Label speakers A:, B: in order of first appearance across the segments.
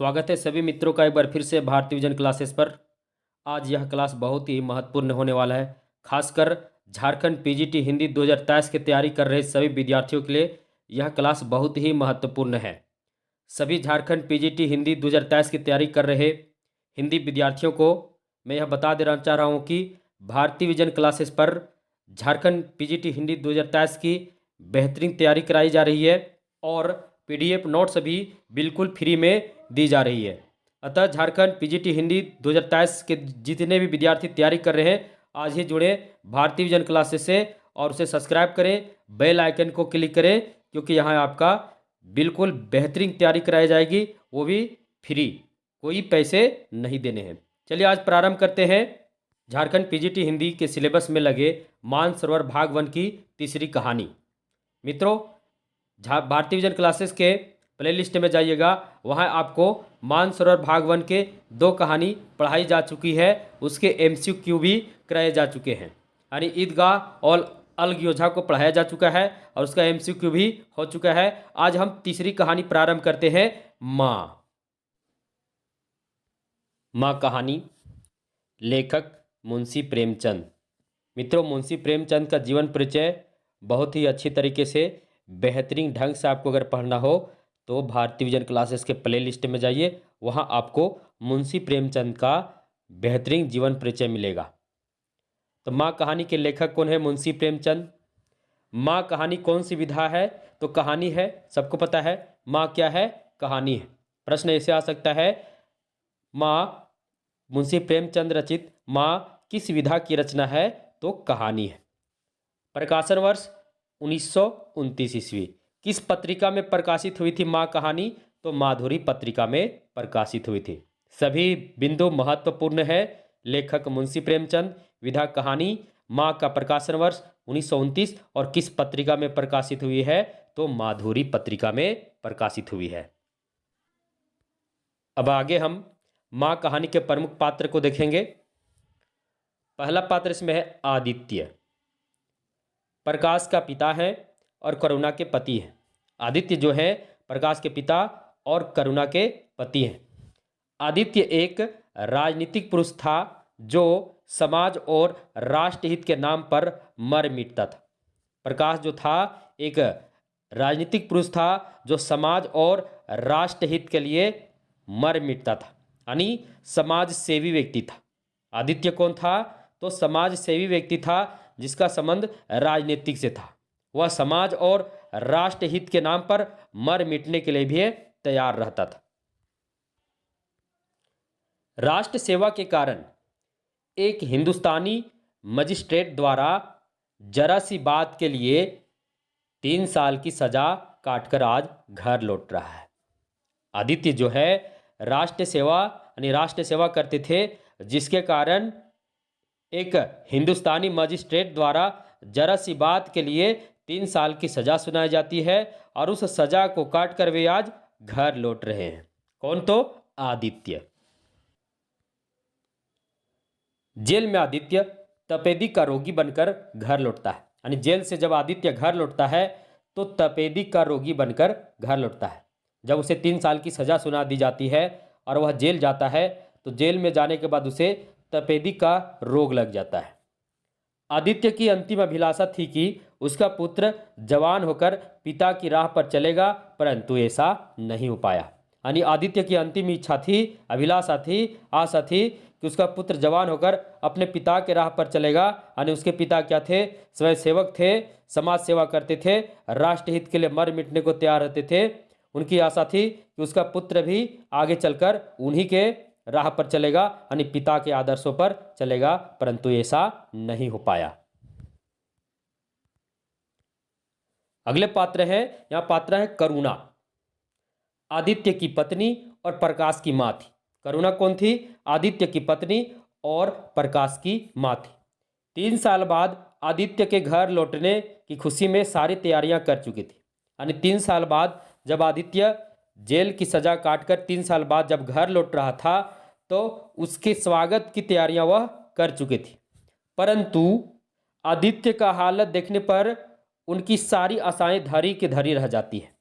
A: स्वागत है सभी मित्रों का एक बार फिर से भारतीय विजन क्लासेस पर। आज यह क्लास बहुत ही महत्वपूर्ण होने वाला है, खासकर झारखंड पीजीटी हिंदी 2023 की तैयारी कर रहे सभी विद्यार्थियों के लिए यह क्लास बहुत ही महत्वपूर्ण है। सभी झारखंड पीजीटी हिंदी 2023 की तैयारी कर रहे हिंदी विद्यार्थियों को मैं यह बता देना चाह रहा हूँ कि भारतीय विजन क्लासेस पर झारखंड पीजीटी हिंदी 2023 की बेहतरीन तैयारी कराई जा रही है और पीडीएफ नोट्स भी बिल्कुल फ्री में दी जा रही है। अतः झारखंड पीजीटी हिंदी 2023 के जितने भी विद्यार्थी तैयारी कर रहे हैं आज ही जुड़े भारतीय विजन क्लासेस से और उसे सब्सक्राइब करें, बेल आइकन को क्लिक करें, क्योंकि यहाँ आपका बिल्कुल बेहतरीन तैयारी कराई जाएगी, वो भी फ्री, कोई पैसे नहीं देने हैं। चलिए आज प्रारंभ करते हैं झारखंड पीजीटी हिंदी के सिलेबस में लगे मानसरोवर भाग 1 की तीसरी कहानी। मित्रों, भारतीय विजन क्लासेस के प्लेलिस्ट में जाइएगा, वहाँ आपको मानसरोवर भाग 1 के 2 कहानी पढ़ाई जा चुकी है, उसके एमसीक्यू भी कराए जा चुके हैं। यानी ईदगाह और अलग योजना को पढ़ाया जा चुका है और उसका एमसीक्यू भी हो चुका है। आज हम तीसरी कहानी प्रारंभ करते हैं, माँ। माँ कहानी, लेखक मुंशी प्रेमचंद। मित्रों, मुंशी प्रेमचंद का जीवन परिचय बहुत ही अच्छी तरीके से बेहतरीन ढंग से आपको अगर पढ़ना हो तो भारतीय विजन क्लासेस के प्ले लिस्ट में जाइए, वहाँ आपको मुंशी प्रेमचंद का बेहतरीन जीवन परिचय मिलेगा। तो माँ कहानी के लेखक कौन है? मुंशी प्रेमचंद। माँ कहानी कौन सी विधा है? तो कहानी है, सबको पता है। माँ क्या है? कहानी है। प्रश्न ऐसे आ सकता है, माँ मुंशी प्रेमचंद रचित माँ किस विधा की रचना है? तो कहानी है। प्रकाशन वर्ष 1929 ईस्वी। किस पत्रिका में प्रकाशित हुई थी माँ कहानी? तो माधुरी पत्रिका में प्रकाशित हुई थी। सभी बिंदु महत्वपूर्ण है। लेखक मुंशी प्रेमचंद, विधा कहानी, माँ का प्रकाशन वर्ष 1929 और किस पत्रिका में प्रकाशित हुई है? तो माधुरी पत्रिका में प्रकाशित हुई है। अब आगे हम माँ कहानी के प्रमुख पात्र को देखेंगे। पहला पात्र इसमें है आदित्य। प्रकाश का पिता है और करुणा के पति हैं। आदित्य जो है प्रकाश के पिता और करुणा के पति हैं। आदित्य एक राजनीतिक पुरुष था जो समाज और राष्ट्रहित के नाम पर मर मिटता था। प्रकाश जो था एक राजनीतिक पुरुष था जो समाज और राष्ट्रहित के लिए मर मिटता था, यानी समाज सेवी व्यक्ति था। आदित्य कौन था? तो समाज सेवी व्यक्ति था जिसका संबंध राजनीतिक से था। वह समाज और राष्ट्र हित के नाम पर मर मिटने के लिए भी तैयार रहता था। राष्ट्र सेवा के कारण एक हिंदुस्तानी मजिस्ट्रेट द्वारा जरा सी बात के लिए 3 साल की सजा काटकर आज घर लौट रहा है। आदित्य जो है राष्ट्र सेवा यानी राष्ट्र सेवा करते थे, जिसके कारण एक हिंदुस्तानी मजिस्ट्रेट द्वारा जरा सी बात के लिए 3 साल की सजा सुनाई जाती है और उस सजा को काट कर वे आज घर लौट रहे हैं। कौन? तो आदित्य। जेल में आदित्य तपेदिक का रोगी बनकर घर लौटता है। यानी जेल से जब आदित्य घर लौटता है तो तपेदिक का रोगी बनकर घर लौटता है। जब उसे 3 साल की सजा सुना दी जाती है और वह जेल जाता है तो जेल में जाने के बाद उसे तपेदिक का रोग लग जाता है। आदित्य की अंतिम अभिलाषा थी कि उसका पुत्र जवान होकर पिता की राह पर चलेगा, परंतु ऐसा नहीं हो पाया। यानी आदित्य की अंतिम इच्छा थी, अभिलाषा थी, आशा थी कि उसका पुत्र जवान होकर अपने पिता के राह पर चलेगा। यानी उसके पिता क्या थे? स्वयं सेवक थे, समाज सेवा करते थे, राष्ट्रहित के लिए मर मिटने को तैयार रहते थे। उनकी आशा थी कि उसका पुत्र भी आगे चलकर उन्हीं के राह पर चलेगा, यानी पिता के आदर्शों पर चलेगा, परंतु ऐसा नहीं हो पाया। अगले पात्र है, यहां पात्र है करुणा। आदित्य की पत्नी और प्रकाश की मां थी। करुणा कौन थी? आदित्य की पत्नी और प्रकाश की मां थी। 3 साल बाद आदित्य के घर लौटने की खुशी में सारी तैयारियां कर चुकी थी। यानी 3 साल बाद जब आदित्य जेल की सजा काटकर 3 साल बाद जब घर लौट रहा था तो उसके स्वागत की तैयारियां वह कर चुके थे, परंतु आदित्य का हालत देखने पर उनकी सारी आशाएं धरी की धरी रह जाती है।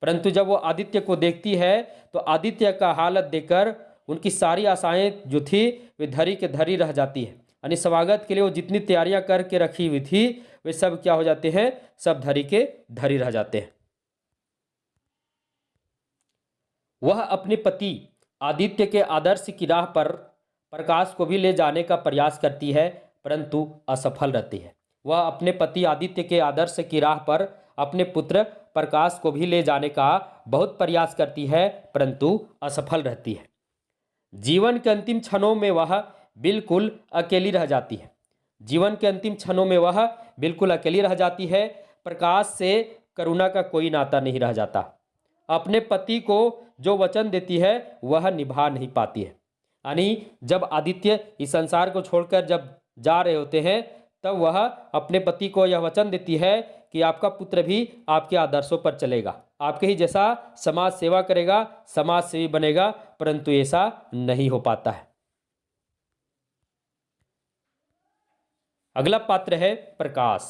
A: परंतु जब वो आदित्य को देखती है तो आदित्य का हालत देखकर उनकी सारी आशाएं जो थी वे धरी के धरी रह जाती है। यानी स्वागत के लिए वो जितनी तैयारियां करके रखी हुई थी वे सब क्या हो जाते हैं, सब धरी के धरी रह जाते हैं। वह अपने पति आदित्य के आदर्श की राह पर प्रकाश को भी ले जाने का प्रयास करती है, परंतु असफल रहती है। वह अपने पति आदित्य के आदर्श की राह पर अपने पुत्र प्रकाश को भी ले जाने का बहुत प्रयास करती है, परंतु असफल रहती है। जीवन के अंतिम क्षणों में वह बिल्कुल अकेली रह जाती है। जीवन के अंतिम क्षणों में वह बिल्कुल अकेली रह जाती है। प्रकाश से करुणा का कोई नाता नहीं रह जाता। अपने पति को जो वचन देती है वह निभा नहीं पाती है। यानी जब आदित्य इस संसार को छोड़कर जब जा रहे होते हैं तब वह अपने पति को यह वचन देती है कि आपका पुत्र भी आपके आदर्शों पर चलेगा, आपके ही जैसा समाज सेवा करेगा, समाज सेवी बनेगा, परंतु ऐसा नहीं हो पाता है। अगला पात्र है प्रकाश।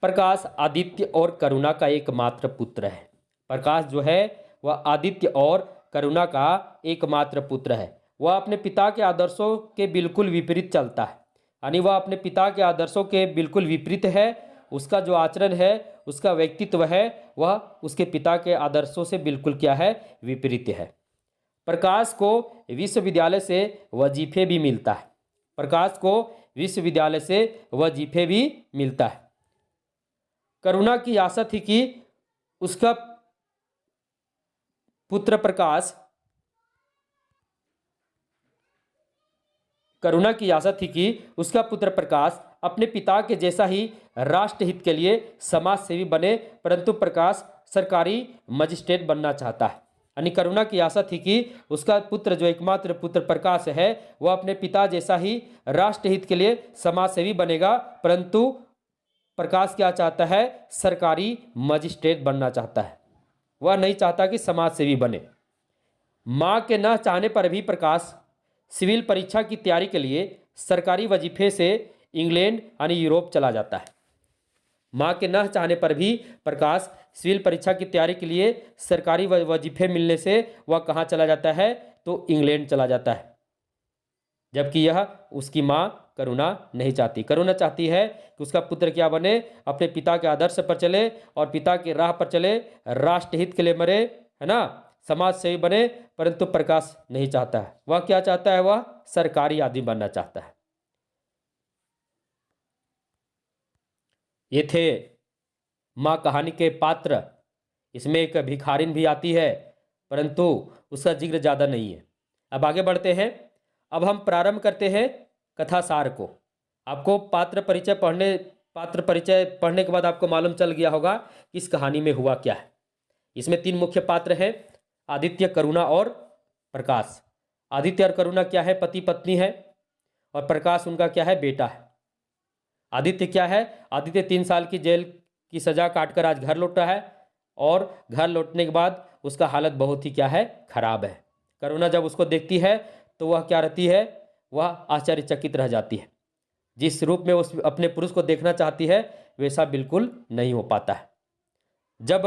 A: प्रकाश आदित्य और करुणा का एकमात्र पुत्र है। प्रकाश जो है वह आदित्य और करुणा का एकमात्र पुत्र है। वह अपने पिता के आदर्शों के बिल्कुल विपरीत चलता है। यानी वह अपने पिता के आदर्शों के बिल्कुल विपरीत है। उसका जो आचरण है, उसका व्यक्तित्व है, वह उसके पिता के आदर्शों से बिल्कुल क्या है, विपरीत है। प्रकाश को विश्वविद्यालय से वजीफे भी मिलता है। प्रकाश को विश्वविद्यालय से वजीफे भी मिलता है। करुणा की आशा थी कि उसका पुत्र प्रकाश करुणा की आशा थी कि उसका पुत्र प्रकाश अपने पिता के जैसा ही राष्ट्रहित के लिए समाज सेवी बने, परंतु प्रकाश सरकारी मजिस्ट्रेट बनना चाहता है। यानी करुणा की आशा थी कि उसका पुत्र जो एकमात्र पुत्र प्रकाश है वह अपने पिता जैसा ही राष्ट्रहित के लिए समाज सेवी बनेगा, परंतु प्रकाश क्या चाहता है, सरकारी मजिस्ट्रेट बनना चाहता है। वह नहीं चाहता कि समाज सेवी बने। मां के न चाहने पर भी प्रकाश सिविल परीक्षा की तैयारी के लिए सरकारी वजीफे से इंग्लैंड यानी यूरोप चला जाता है। मां के न चाहने पर भी प्रकाश सिविल परीक्षा की तैयारी के लिए सरकारी वजीफे मिलने से वह कहाँ चला जाता है, तो इंग्लैंड चला जाता है। जबकि यह उसकी मां करुणा नहीं चाहती। करुणा चाहती है कि उसका पुत्र क्या बने, अपने पिता के आदर्श पर चले और पिता की राह पर चले, राष्ट्रहित के लिए मरे, है ना, समाज सेवी बने, परंतु प्रकाश नहीं चाहता है। वह क्या चाहता है, वह सरकारी आदमी बनना चाहता है। ये थे माँ कहानी के पात्र। इसमें एक भिखारिन भी आती है, परंतु उसका जिक्र ज़्यादा नहीं है। अब आगे बढ़ते हैं। अब हम प्रारंभ करते हैं कथा सार को। आपको पात्र परिचय पढ़ने के बाद आपको मालूम चल गया होगा कि इस कहानी में हुआ क्या है। इसमें तीन मुख्य पात्र हैं, आदित्य, करुणा और प्रकाश। आदित्य और करुणा क्या है, पति पत्नी है, और प्रकाश उनका क्या है, बेटा है। आदित्य क्या है, आदित्य 3 साल की जेल की सजा काटकर आज घर लौटा है, और घर लौटने के बाद उसका हालत बहुत ही क्या है, खराब है। करुणा जब उसको देखती है तो वह क्या रहती है, वह आश्चर्यचकित रह जाती है। जिस रूप में उस अपने पुरुष को देखना चाहती है वैसा बिल्कुल नहीं हो पाता है। जब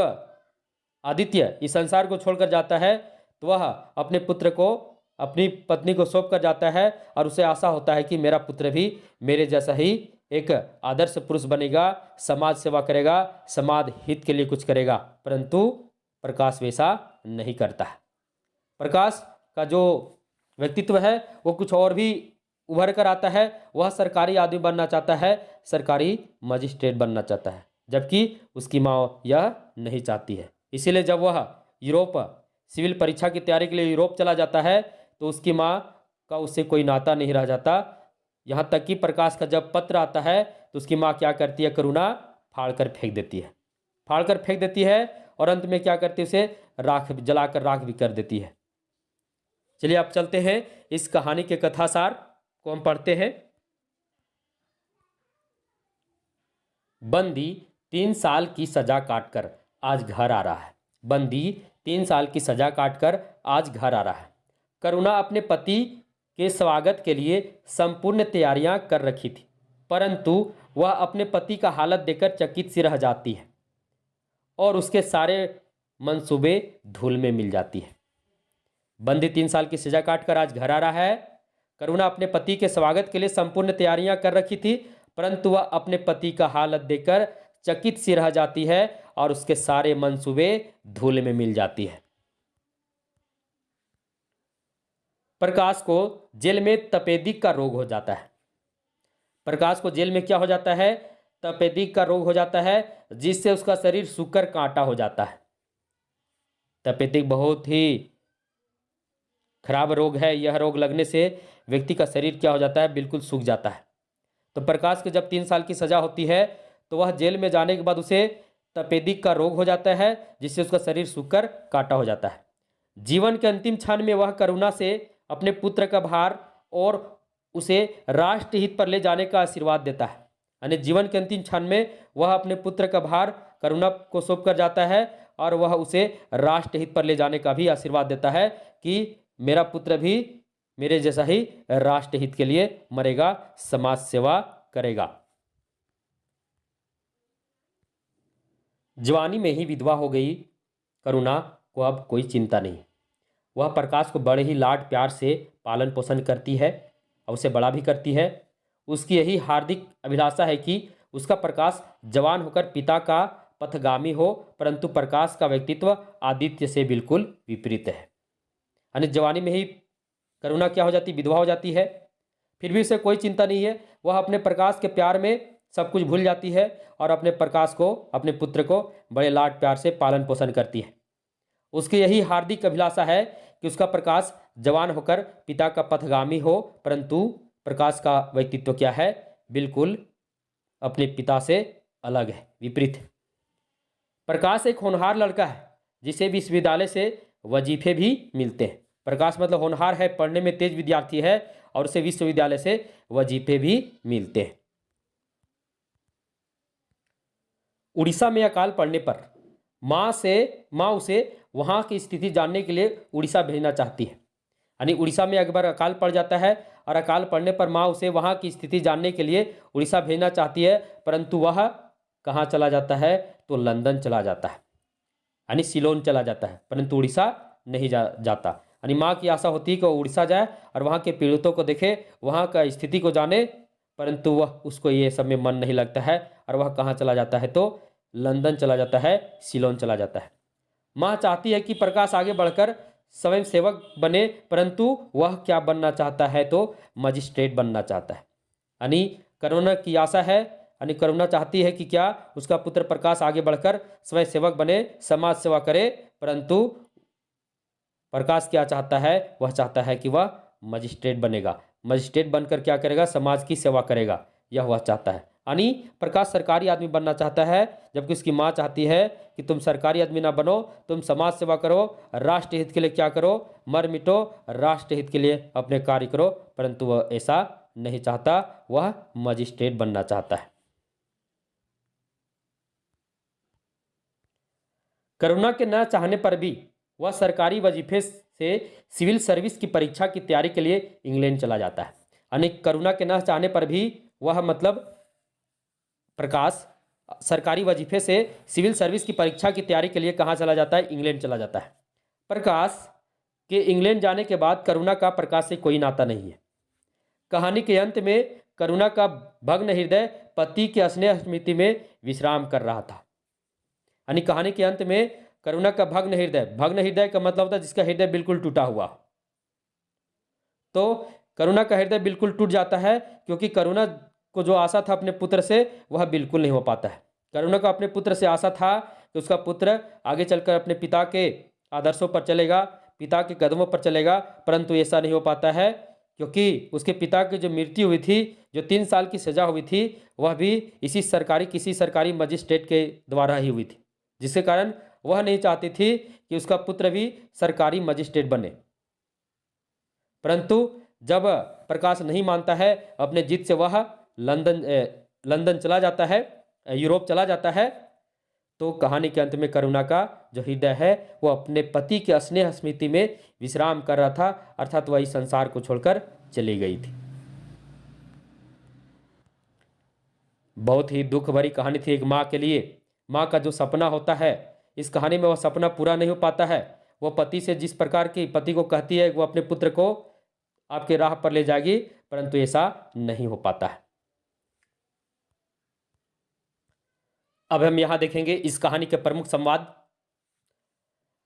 A: आदित्य इस संसार को छोड़कर जाता है तो वह अपने पुत्र को अपनी पत्नी को सौंप कर जाता है, और उसे आशा होता है कि मेरा पुत्र भी मेरे जैसा ही एक आदर्श पुरुष बनेगा, समाज सेवा करेगा, समाज हित के लिए कुछ करेगा। परंतु प्रकाश वैसा नहीं करता है। प्रकाश का जो व्यक्तित्व है वो कुछ और भी उभर कर आता है। वह सरकारी आदमी बनना चाहता है, सरकारी मजिस्ट्रेट बनना चाहता है, जबकि उसकी माँ यह नहीं चाहती है। इसीलिए जब वह यूरोप सिविल परीक्षा की तैयारी के लिए यूरोप चला जाता है तो उसकी माँ का उससे कोई नाता नहीं रह जाता। यहाँ तक कि प्रकाश का जब पत्र आता है तो उसकी माँ क्या करती है, करुणा फाड़ कर फेंक देती है, और अंत में क्या करती है, उसे राख जलाकर राख भी कर देती है। चलिए आप चलते हैं इस कहानी के कथासार को हम पढ़ते हैं। बंदी 3 साल की सजा काटकर आज घर आ रहा है। बंदी 3 साल की सजा काटकर आज घर आ रहा है। करुणा अपने पति के स्वागत के लिए संपूर्ण तैयारियां कर रखी थी, परंतु वह अपने पति का हालत देखकर चकित सी रह जाती है। और उसके सारे मंसूबे धूल में मिल जाती है। बंदी 3 साल की सजा काटकर आज घर आ रहा है। करुणा अपने पति के स्वागत के लिए संपूर्ण तैयारियां कर रखी थी, परंतु वह अपने पति का हालत देखकर चकित सी रह जाती है और उसके सारे मंसूबे धूल में मिल जाती है। प्रकाश को जेल में तपेदिक का रोग हो जाता है। प्रकाश को जेल में क्या हो जाता है? तपेदिक का रोग हो जाता है, जिससे उसका शरीर सूखकर कांटा हो जाता है। तपेदिक बहुत ही खराब रोग है। यह रोग लगने से व्यक्ति का शरीर क्या हो जाता है? बिल्कुल सूख जाता है। तो प्रकाश के जब 3 साल की सजा होती है तो वह जेल में जाने के बाद उसे तपेदिक का रोग हो जाता है, जिससे उसका शरीर सूखकर कांटा हो जाता है। जीवन के अंतिम क्षण में वह करुणा से अपने पुत्र का भार और उसे राष्ट्रहित पर ले जाने का आशीर्वाद देता है। यानी जीवन के अंतिम क्षण में वह अपने पुत्र का भार करुणा को सौंप कर जाता है और वह उसे राष्ट्रहित पर ले जाने का भी आशीर्वाद देता है कि मेरा पुत्र भी मेरे जैसा ही राष्ट्रहित के लिए मरेगा, समाज सेवा करेगा। जवानी में ही विधवा हो गई करुणा को अब कोई चिंता नहीं। वह प्रकाश को बड़े ही लाड प्यार से पालन पोषण करती है और उसे बड़ा भी करती है। उसकी यही हार्दिक अभिलाषा है कि उसका प्रकाश जवान होकर पिता का पथगामी हो, परंतु प्रकाश का व्यक्तित्व आदित्य से बिल्कुल विपरीत है। यानी जवानी में ही करुणा क्या हो जाती? विधवा हो जाती है। फिर भी उसे कोई चिंता नहीं है। वह अपने प्रकाश के प्यार में सब कुछ भूल जाती है और अपने प्रकाश को, अपने पुत्र को बड़े लाड प्यार से पालन पोषण करती है। उसकी यही हार्दिक अभिलाषा है कि उसका प्रकाश जवान होकर पिता का पथगामी हो, परंतु प्रकाश का व्यक्तित्व क्या है? बिल्कुल अपने पिता से अलग है, विपरीत है। प्रकाश एक होनहार लड़का है जिसे विश्वविद्यालय से वजीफे भी मिलते हैं। प्रकाश मतलब होनहार है, पढ़ने में तेज विद्यार्थी है और उसे विश्वविद्यालय से वजीफे भी मिलते हैं। उड़ीसा में अकाल पड़ने पर माँ उसे वहां की स्थिति जानने के लिए उड़ीसा भेजना चाहती है। यानी उड़ीसा में एक बार अकाल पड़ जाता है और अकाल पड़ने पर माँ उसे वहां की स्थिति जानने के लिए उड़ीसा भेजना चाहती है, परंतु वह कहाँ चला जाता है? तो लंदन चला जाता है, यानी सिलोन चला जाता है, परंतु उड़ीसा नहीं जाता। यानी माँ की आशा होती है कि वो उड़ीसा जाए और वहाँ के पीड़ितों को देखे, वहाँ का स्थिति को जाने, परंतु वह उसको ये सब में मन नहीं लगता है और वह कहाँ चला जाता है? तो लंदन चला जाता है, सिलोन चला जाता है। माँ चाहती है कि प्रकाश आगे बढ़कर स्वयं सेवक बने, परंतु वह क्या बनना चाहता है? तो मजिस्ट्रेट बनना चाहता है। यानी करुणा की आशा है, यानी करुणा चाहती है कि क्या उसका पुत्र प्रकाश आगे बढ़कर स्वयं सेवक बने, समाज सेवा करे, परंतु प्रकाश क्या चाहता है? वह चाहता है कि वह मजिस्ट्रेट बनेगा। मजिस्ट्रेट बनकर क्या करेगा? समाज की सेवा करेगा, यह वह चाहता है। यानी प्रकाश सरकारी आदमी बनना चाहता है, जबकि उसकी माँ चाहती है कि तुम सरकारी आदमी ना बनो, तुम समाज सेवा करो, राष्ट्रहित के लिए क्या करो? मर मिटो, राष्ट्रहित के लिए अपने कार्य करो, परंतु वह ऐसा नहीं चाहता, वह मजिस्ट्रेट बनना चाहता है। करुणा के न चाहने पर भी वह सरकारी वजीफे से सिविल सर्विस की परीक्षा की तैयारी के लिए इंग्लैंड चला जाता है। यानी करुणा के न चाहने पर भी वह मतलब प्रकाश सरकारी वजीफे से सिविल सर्विस की परीक्षा की तैयारी के लिए कहाँ चला जाता है? इंग्लैंड चला जाता है। प्रकाश के इंग्लैंड जाने के बाद करुणा का प्रकाश से कोई नाता नहीं है। कहानी के अंत में करुणा का भग्न हृदय पति के स्नेह स्मृति में विश्राम कर रहा था। यानी कहानी के अंत में करुणा का भग्न हृदय का मतलब होता है जिसका हृदय बिल्कुल टूटा हुआ। तो करुणा का हृदय बिल्कुल टूट जाता है, क्योंकि करुणा को जो आशा था अपने पुत्र से वह बिल्कुल नहीं हो पाता है। करुणा को अपने पुत्र से आशा था कि उसका पुत्र आगे चलकर अपने पिता के आदर्शों पर चलेगा, पिता के कदमों पर चलेगा, परंतु ऐसा नहीं हो पाता है, क्योंकि उसके पिता की जो मृत्यु हुई थी, जो 3 साल की सजा हुई थी, वह भी किसी सरकारी मजिस्ट्रेट के द्वारा ही हुई थी, जिसके कारण वह नहीं चाहती थी कि उसका पुत्र भी सरकारी मजिस्ट्रेट बने। परंतु जब प्रकाश नहीं मानता है अपने जिद से, वह लंदन चला जाता है, यूरोप चला जाता है, तो कहानी के अंत में करुणा का जो हृदय है वो अपने पति के स्नेह स्मृति में विश्राम कर रहा था, अर्थात वही संसार को छोड़कर चली गई थी। बहुत ही दुख भरी कहानी थी एक माँ के लिए, माँ का जो सपना होता है, इस कहानी में वह सपना पूरा नहीं हो पाता है। वो पति से जिस प्रकार की पति को कहती है वो अपने पुत्र को आपके राह पर ले जाएगी, परंतु ऐसा नहीं हो पाता है। अब हम यहां देखेंगे इस कहानी के प्रमुख संवाद।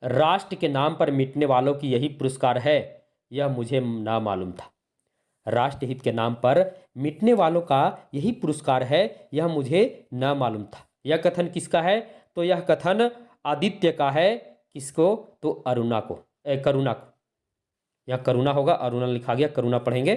A: राष्ट्र के नाम पर मिटने वालों की यही पुरस्कार है, यह मुझे ना मालूम था। राष्ट्रहित के नाम पर मिटने वालों का यही पुरस्कार है, यह मुझे न मालूम था। यह कथन किसका है? तो यह कथन आदित्य का है। किसको? तो करुणा को। यह करुणा होगा, अरुणा लिखा गया, करुणा पढ़ेंगे।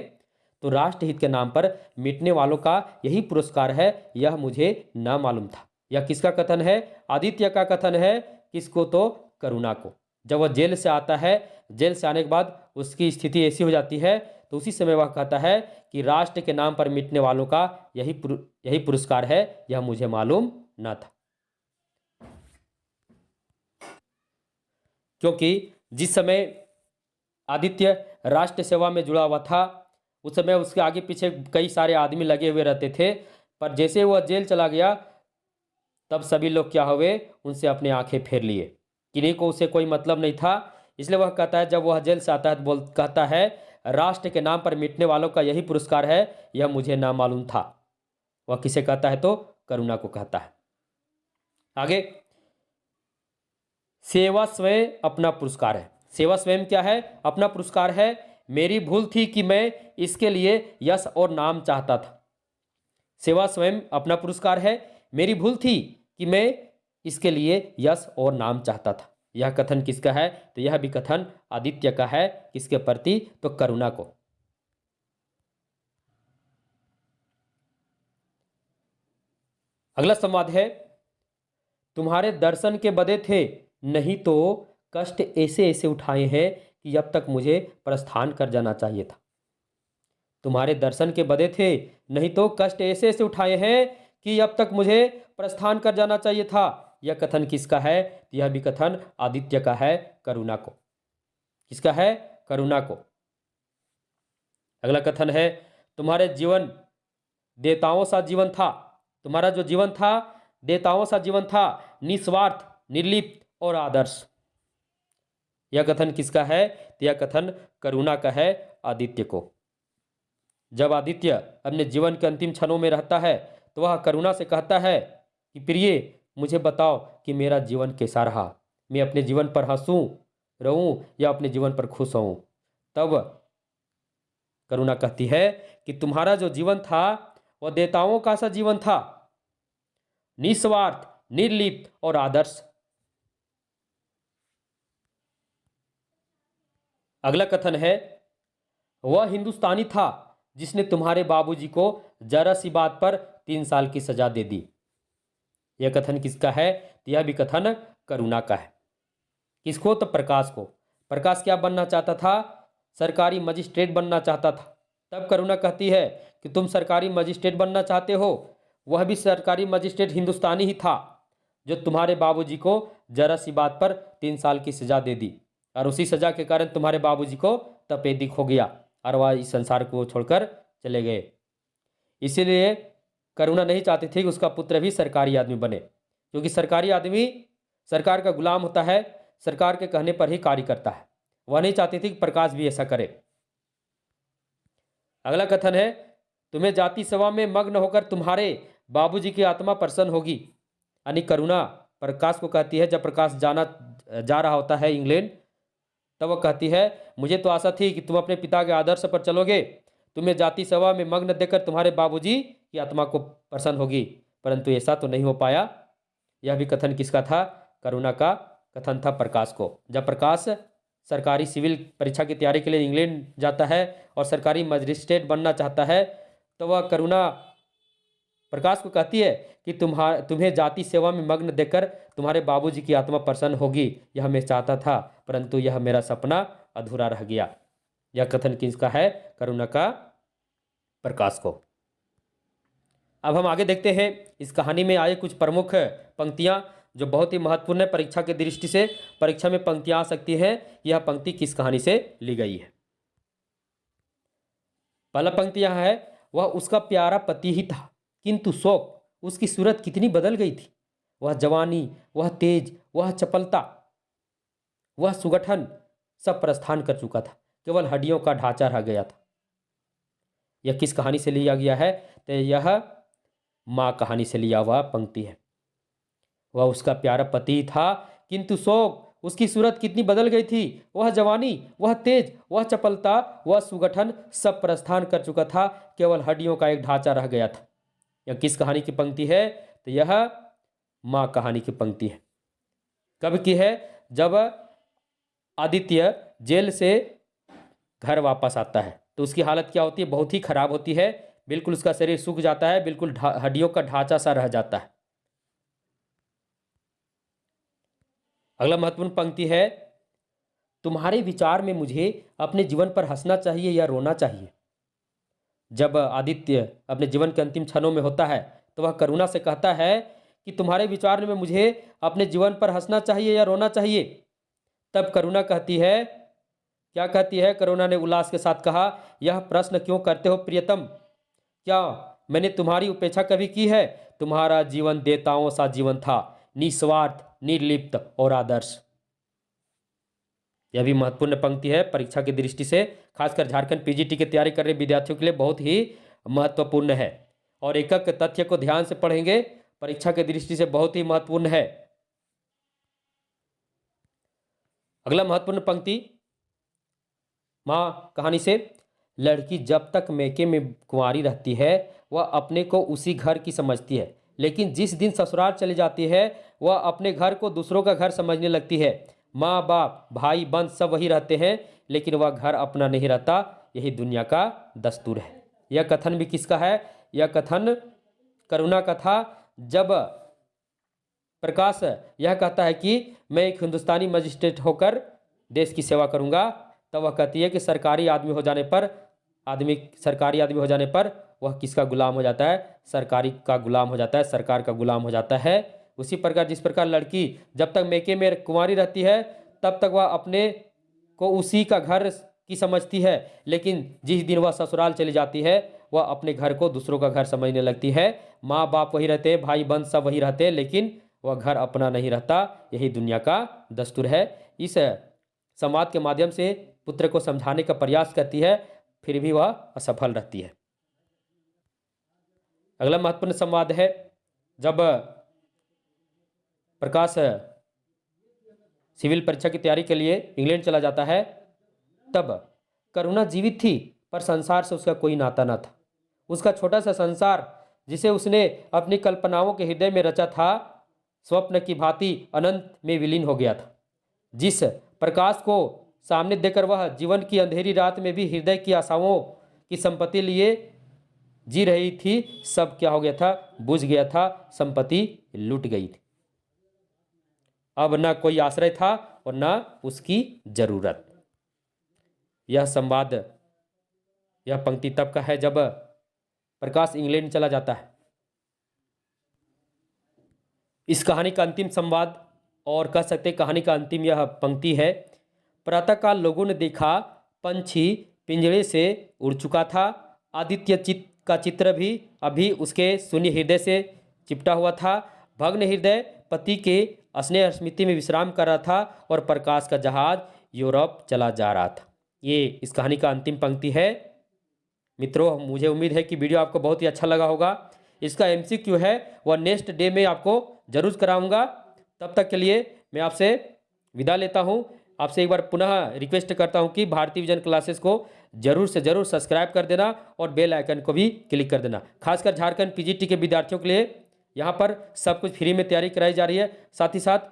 A: तो राष्ट्रहित के नाम पर मिटने वालों का यही पुरस्कार है, यह मुझे न मालूम था। यह किसका कथन है? आदित्य का कथन है। किसको? तो करुणा को। जब वह जेल से आता है, जेल से आने के बाद उसकी स्थिति ऐसी हो जाती है, तो उसी समय वह कहता है कि राष्ट्र के नाम पर मिटने वालों का यही पुरस्कार है, यह मुझे मालूम न था। क्योंकि जिस समय आदित्य राष्ट्र सेवा में जुड़ा हुआ था, उस समय उसके आगे पीछे कई सारे आदमी लगे हुए रहते थे, पर जैसे वह जेल चला गया तब सभी लोग क्या हुए? उनसे अपने आंखें फेर लिए। किन्हीं को उसे कोई मतलब नहीं था। इसलिए वह कहता है, जब वह जेल से आता है तो कहता है राष्ट्र के नाम पर मिटने वालों का यही पुरस्कार है, यह मुझे ना मालूम था। वह किसे कहता है? तो करुणा को कहता है। आगे, सेवा स्वयं अपना पुरस्कार है। सेवा स्वयं क्या है? अपना पुरस्कार है। मेरी भूल थी कि मैं इसके लिए यश और नाम चाहता था। सेवा स्वयं अपना पुरस्कार है। मेरी भूल थी कि मैं इसके लिए यश और नाम चाहता था। यह कथन किसका है? तो यह भी कथन आदित्य का है। किसके प्रति? तो करुणा को। अगला संवाद है, तुम्हारे दर्शन के बदे थे, नहीं तो कष्ट ऐसे ऐसे उठाए हैं कि अब तक मुझे प्रस्थान कर जाना चाहिए था। तुम्हारे दर्शन के बदे थे, नहीं तो कष्ट ऐसे ऐसे उठाए हैं कि अब तक मुझे प्रस्थान कर जाना चाहिए था। यह कथन किसका है? यह भी कथन आदित्य का है, करुणा को। किसका है? करुणा को। अगला कथन है, तुम्हारे जीवन देवताओं सा जीवन था। तुम्हारा जो जीवन था देवताओं सा जीवन था, निस्वार्थ, निर्लिप्त और आदर्श। यह कथन किसका है? तो यह कथन करुणा का है, आदित्य को। जब आदित्य अपने जीवन के अंतिम क्षणों में रहता है तो वह करुणा से कहता है कि प्रिय, मुझे बताओ कि मेरा जीवन कैसा रहा। मैं अपने जीवन पर हंसूं, रहूं या अपने जीवन पर खुश हूं। तब करुणा कहती है कि तुम्हारा जो जीवन था वह देवताओं का सा जीवन था, निस्वार्थ, निर्लिप्त और आदर्श। अगला कथन है, वह हिंदुस्तानी था जिसने तुम्हारे बाबूजी को जरा सी बात पर 3 साल की सजा दे दी। यह कथन किसका है? यह भी कथन करुणा का है। किसको? तो प्रकाश को। प्रकाश क्या बनना चाहता था? सरकारी मजिस्ट्रेट बनना चाहता था। तब करुणा कहती है कि तुम सरकारी मजिस्ट्रेट बनना चाहते हो, वह भी सरकारी मजिस्ट्रेट हिंदुस्तानी ही था जो तुम्हारे बाबूजी को जरा सी बात पर 3 साल की सजा दे दी, और उसी सजा के कारण तुम्हारे बाबूजी को तपेदिक हो गया और वह इस संसार को छोड़कर चले गए। इसीलिए करुणा नहीं चाहती थी कि उसका पुत्र भी सरकारी आदमी बने, क्योंकि सरकारी आदमी सरकार का गुलाम होता है, सरकार के कहने पर ही कार्य करता है। वह नहीं चाहती थी कि प्रकाश भी ऐसा करे। अगला कथन है, तुम्हें जाति सेवा में मग्न होकर तुम्हारे बाबूजी की आत्मा प्रसन्न होगी। यानी करुणा प्रकाश को कहती है, जब प्रकाश जा रहा होता है इंग्लैंड, तब वह कहती है, मुझे तो आशा थी कि तुम अपने पिता के आदर्श पर चलोगे, तुम्हें जाति सेवा में मग्न देखकर तुम्हारे बाबूजी की आत्मा को प्रसन्न होगी, परंतु ऐसा तो नहीं हो पाया। यह भी कथन किसका था? करुणा का कथन था, प्रकाश को। जब प्रकाश सरकारी सिविल परीक्षा की तैयारी के लिए इंग्लैंड जाता है और सरकारी मजिस्ट्रेट बनना चाहता है, तो वह करुणा प्रकाश को कहती है कि तुम्हें जाति सेवा में मग्न देखकर तुम्हारे बाबूजी की आत्मा प्रसन्न होगी, यह मैं चाहता था, परंतु यह मेरा सपना अधूरा रह गया। यह कथन किसका है? करुणा का, प्रकाश को। अब हम आगे देखते हैं इस कहानी में आए कुछ प्रमुख पंक्तियां जो बहुत ही महत्वपूर्ण है परीक्षा की दृष्टि से। परीक्षा में पंक्तियां आ सकती हैं, यह पंक्ति किस कहानी से ली गई है। पहला पंक्ति यह है, वह उसका प्यारा पति ही था, किंतु शौक उसकी सूरत कितनी बदल गई थी। वह जवानी, वह तेज, वह चपलता, वह सुगठन सब प्रस्थान कर चुका था, केवल हड्डियों का ढांचा रह गया था। यह किस कहानी से लिया गया है? तो यह माँ कहानी से लिया हुआ पंक्ति है। वह उसका प्यारा पति था, किंतु शोक, उसकी सूरत कितनी बदल गई थी। वह जवानी, वह तेज, वह चपलता, वह सुगठन सब प्रस्थान कर चुका था, केवल हड्डियों का एक ढांचा रह गया था। यह किस कहानी की पंक्ति है? तो यह माँ कहानी की पंक्ति है। कब की है? जब आदित्य जेल से घर वापस आता है तो उसकी हालत क्या होती है? बहुत ही खराब होती है। बिल्कुल उसका शरीर सूख जाता है, बिल्कुल हड्डियों का ढांचा सा रह जाता है। अगला महत्वपूर्ण पंक्ति है, तुम्हारे विचार में मुझे अपने जीवन पर हंसना चाहिए या रोना चाहिए। जब आदित्य अपने जीवन के अंतिम क्षणों में होता है तो वह करुणा से कहता है कि तुम्हारे विचार में मुझे अपने जीवन पर हंसना चाहिए या रोना चाहिए। तब करुणा कहती है, क्या कहती है? करुणा ने उल्लास के साथ कहा, यह प्रश्न क्यों करते हो प्रियतम? क्या मैंने तुम्हारी उपेक्षा कभी की है? तुम्हारा जीवन देवताओं सा जीवन था, निस्वार्थ, निर्लिप्त और आदर्श। यह भी महत्वपूर्ण पंक्ति है परीक्षा की दृष्टि से, खासकर झारखंड पीजीटी की तैयारी कर रहे विद्यार्थियों के लिए बहुत ही महत्वपूर्ण है। और एक एक तथ्य को ध्यान से पढ़ेंगे, परीक्षा की दृष्टि से बहुत ही महत्वपूर्ण है। अगला महत्वपूर्ण पंक्ति माँ कहानी से, लड़की जब तक मैके में कुंवारी रहती है वह अपने को उसी घर की समझती है, लेकिन जिस दिन ससुराल चली जाती है वह अपने घर को दूसरों का घर समझने लगती है। माँ बाप भाई बंद सब वही रहते हैं, लेकिन वह घर अपना नहीं रहता। यही दुनिया का दस्तूर है। यह कथन भी किसका है? यह कथन करुणा का था। जब प्रकाश यह कहता है कि मैं एक हिंदुस्तानी मजिस्ट्रेट होकर देश की सेवा करूंगा, तब वह कहती है कि सरकारी आदमी हो जाने पर वह किसका गुलाम हो जाता है? सरकारी का गुलाम हो जाता है, सरकार का गुलाम हो जाता है। उसी प्रकार जिस प्रकार लड़की जब तक मैके में कुंवारी रहती है तब तक वह अपने को उसी का घर की समझती है, लेकिन जिस दिन वह ससुराल चली जाती है वह अपने घर को दूसरों का घर समझने लगती है। माँ बाप वही रहते, भाई बंद सब वही रहते, लेकिन वह घर अपना नहीं रहता। यही दुनिया का दस्तूर है। इस संवाद के माध्यम से पुत्र को समझाने का प्रयास करती है, फिर भी वह असफल रहती है। अगला महत्वपूर्ण संवाद है, जब प्रकाश सिविल परीक्षा की तैयारी के लिए इंग्लैंड चला जाता है तब करुणा जीवित थी, पर संसार से उसका कोई नाता न था। उसका छोटा सा संसार जिसे उसने अपनी कल्पनाओं के हृदय में रचा था, स्वप्न की भांति अनंत में विलीन हो गया था। जिस प्रकाश को सामने देकर वह जीवन की अंधेरी रात में भी हृदय की आशाओं की संपत्ति लिए जी रही थी, सब क्या हो गया था? बुझ गया था, संपत्ति लूट गई थी। अब न कोई आश्रय था और न उसकी जरूरत। यह संवाद, यह पंक्ति तब का है जब प्रकाश इंग्लैंड चला जाता है। इस कहानी का अंतिम संवाद, और कह सकते कहानी का अंतिम यह पंक्ति है, प्रातःकाल लोगों ने देखा पंछी पिंजरे से उड़ चुका था। आदित्य का चित्र भी अभी उसके शून्य हृदय से चिपटा हुआ था। भग्न हृदय पति के स्नेह स्मृति में विश्राम कर रहा था और प्रकाश का जहाज यूरोप चला जा रहा था। ये इस कहानी का अंतिम पंक्ति है। मित्रों, मुझे उम्मीद है कि वीडियो आपको बहुत ही अच्छा लगा होगा। इसका MCQ है वह नेक्स्ट डे में आपको जरूर कराऊंगा। तब तक के लिए मैं आपसे विदा लेता हूं। आपसे एक बार पुनः रिक्वेस्ट करता हूं कि भारतीय विजन क्लासेस को जरूर से जरूर सब्सक्राइब कर देना और बेल आइकन को भी क्लिक कर देना। खासकर झारखंड पीजीटी के विद्यार्थियों के लिए यहाँ पर सब कुछ फ्री में तैयारी कराई जा रही है। साथ ही साथ